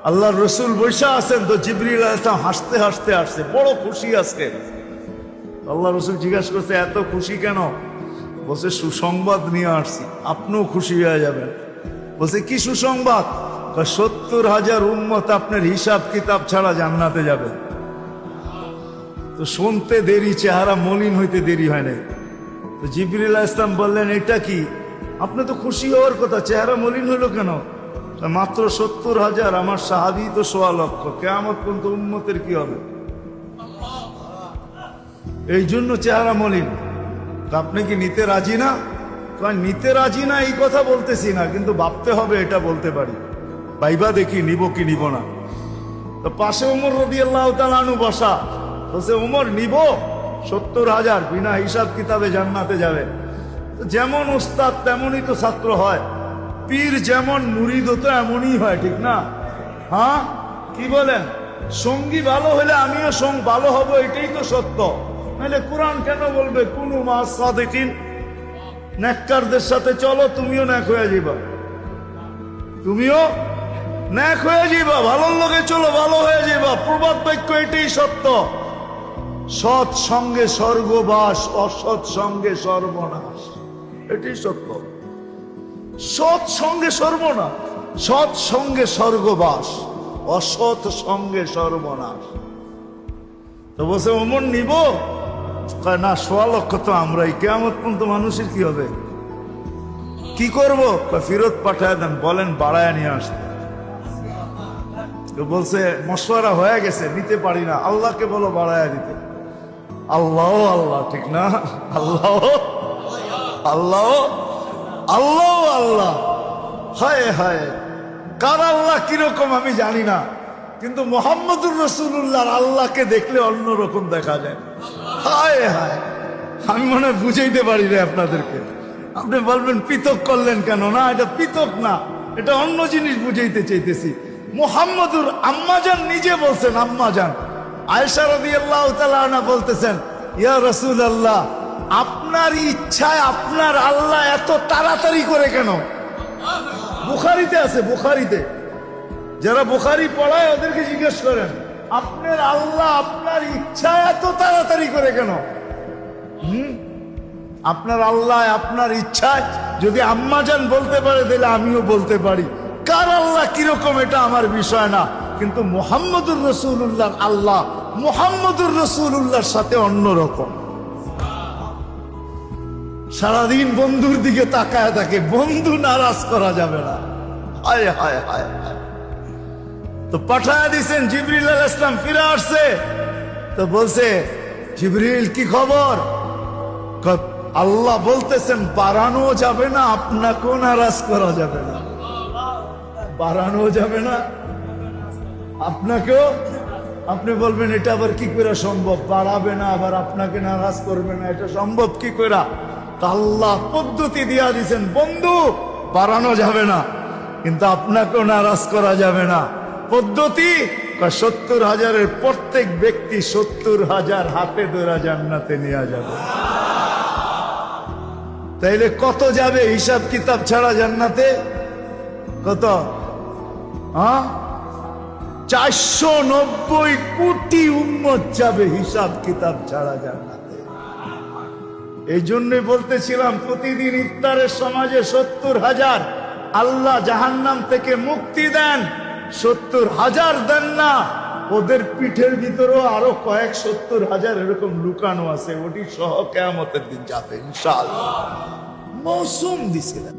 আল্লাহর রসুল বৈশা আছেন, তো জিবরিল আলাইহিস সালাম হাসতে হাসতে আসছে, বড় খুশি আজকে। আল্লাহ রসুল জিজ্ঞাসা করছে এত খুশি কেন? বলছে সুসংবাদ নিয়ে আসছি, আপনিও খুশি হয়ে যাবেন। বলছে কি সুসংবাদ? 70,000 উম্মত আপনার হিসাব কিতাব ছাড়া জান্নাতে যাবে। তো শুনতে দেরি, চেহারা মলিন হইতে দেরি হয় না। তো জিবরিল আলাইহিস সালাম বললেন এটা কি? আপনি তো খুশি হওয়ার কথা, চেহারা মলিন হইল কেন? মাত্র 70,000, আমার সাহাবী তো 1.25 লক্ষ, কিয়ামত পর্যন্ত উম্মতের কি হবে? এই জন্য চেহারা মলিন। আপনি কি নিতে রাজি না? নিতে রাজি না এই কথা বলতেছি না, কিন্তু ভাবতে হবে এটা বলতে পারি। ভাইবা দেখি নিব কি নিব না। তো পাশে ওমর রাদিয়াল্লাহু তাআলা আনহু বসা, বলছে ওমর নিব 70,000, বিনা হিসাব কিতাবে জান্নাতে যাবে। যেমন ওস্তাদ তেমনই তো ছাত্র হয়, পীর যেমন মুরিদও তো এমনই হয়, ঠিক না? হ্যাঁ, কি বলেন? সঙ্গী ভালো হলে আমিও ভালো হব, এটাই তো সত্য। নাহলে কোরআন কেন বলবে কুনু মা'আস সাদিকিন? নেককারদের সাথে চলো, তুমিও নেক হয়ে যাবা, তুমিও নেক হয়ে যাবা। ভালোর লোকে চলো, ভালো হয়ে যাবা। প্রবাদ বাক্য এটাই সত্য। সৎ সঙ্গে স্বর্গবাস, অসৎ সঙ্গে সর্বনাশ, এটাই সত্য। সৎ সঙ্গে সর্বনাশ, সৎ সঙ্গে স্বর্গবাস, অসৎ সঙ্গে সর্বনাশ। তো বলছে ওমর নিব না, 1.25 লক্ষ তো আমরাই, কিয়ামত পর্যন্ত মানুষের কি হবে? কি করব? ফেরত পাঠায় দেন, বলেন বাড়ায় নিয়ে আসতে। তো বলছে মশওয়ারা হয়ে গেছে, নিতে পারি না, আল্লাহকে বলো বাড়ায় দিতে। আল্লাহ আল্লাহ, ঠিক না? আল্লাহ আল্লাহ আল্লাহ আল্লাহ, হায় হায়। কার আল্লাহ কিরকম আমি জানি না, কিন্তু মুহাম্মদুর রাসূলুল্লাহর আল্লাহকে দেখলে অন্যরকম দেখা যায়। হায় হায়, আমি মনে হয় বুঝাইতে পারি না আপনাদেরকে। আপনি বলবেন পৃথক করলেন কেন? না, এটা পৃথক না, এটা অন্য জিনিস বুঝাইতে চাইতেছি। মুহাম্মদুর আম্মাজান নিজে বলছেন, আম্মাজান আয়েশা রাদিয়াল্লাহু তাআলা আনহা বলতেছেন, ইয়া রাসূলুল্লাহ, আপনার ইচ্ছায় আপনার আল্লাহ এত তাড়াতাড়ি করে কেন? বুখারীতে আছে, বুখারীতে। যারা বুখারী পড়ায় ওদেরকে জিজ্ঞেস করেন, আপনার আল্লাহ আপনার ইচ্ছায় এত তাড়াতাড়ি করে কেন? আপনার আল্লাহ আপনার ইচ্ছায় যদি আম্মাজান বলতে পারে, তাহলে আমিও বলতে পারি। কার আল্লাহ কিরকম এটা আমার বিষয় না, কিন্তু মুহাম্মদুর রাসূলুল্লাহর আল্লাহ মুহাম্মদুর রাসূলুল্লাহর সাথে অন্যরকম। সারাদিন বন্ধুর দিকে তাকায় থাকে, বন্ধু নারাজ করা যাবে না। হায় হায় হায় হায়। তো পাঠায় দিছেন, জিবরিল আলাইহিস সালাম ফিরে আসছে। তো বলছে জিবরিল কি খবর? আল্লাহ বলতেছেন বাড়ানো যাবে না, আপনাকেও নারাজ করা যাবে না। বাড়ানো যাবে না, আপনাকেও। আপনি বলবেন এটা আবার কি করে সম্ভব? বাড়াবে না আবার আপনাকে নারাজ করবে না, এটা সম্ভব কি করে? আল্লাহ পদ্ধতি দিয়া দিছেন, বন্ধু বাড়ানো যাবে না, কিন্তু আপনাকেও নারাজ করা যাবে না। পদ্ধতি 70,000-এর প্রত্যেক ব্যক্তি 70,000 হাতে ধরা জান্নাতে নিয়ে যাবে। তাইলে কত যাবে হিসাব কিতাব ছাড়া জান্নাতে? কত? 490 কোটি উম্মত যাবে হিসাব কিতাব ছাড়া জান্নাতে। এই জন্যই বলতেছিলাম প্রতিদিন ইফতারের সমাজে 70,000 আল্লাহ জাহান্নাম থেকে মুক্তি দেন। 70,000 দেন না, ওদের পিঠের ভিতরেও আরো কয়েক 70,000 এরকম লুকানো আছে, ওটি সহ কিয়ামতের দিন যাবে ইনশাআল্লাহ। মৌসুম দিছিলেন।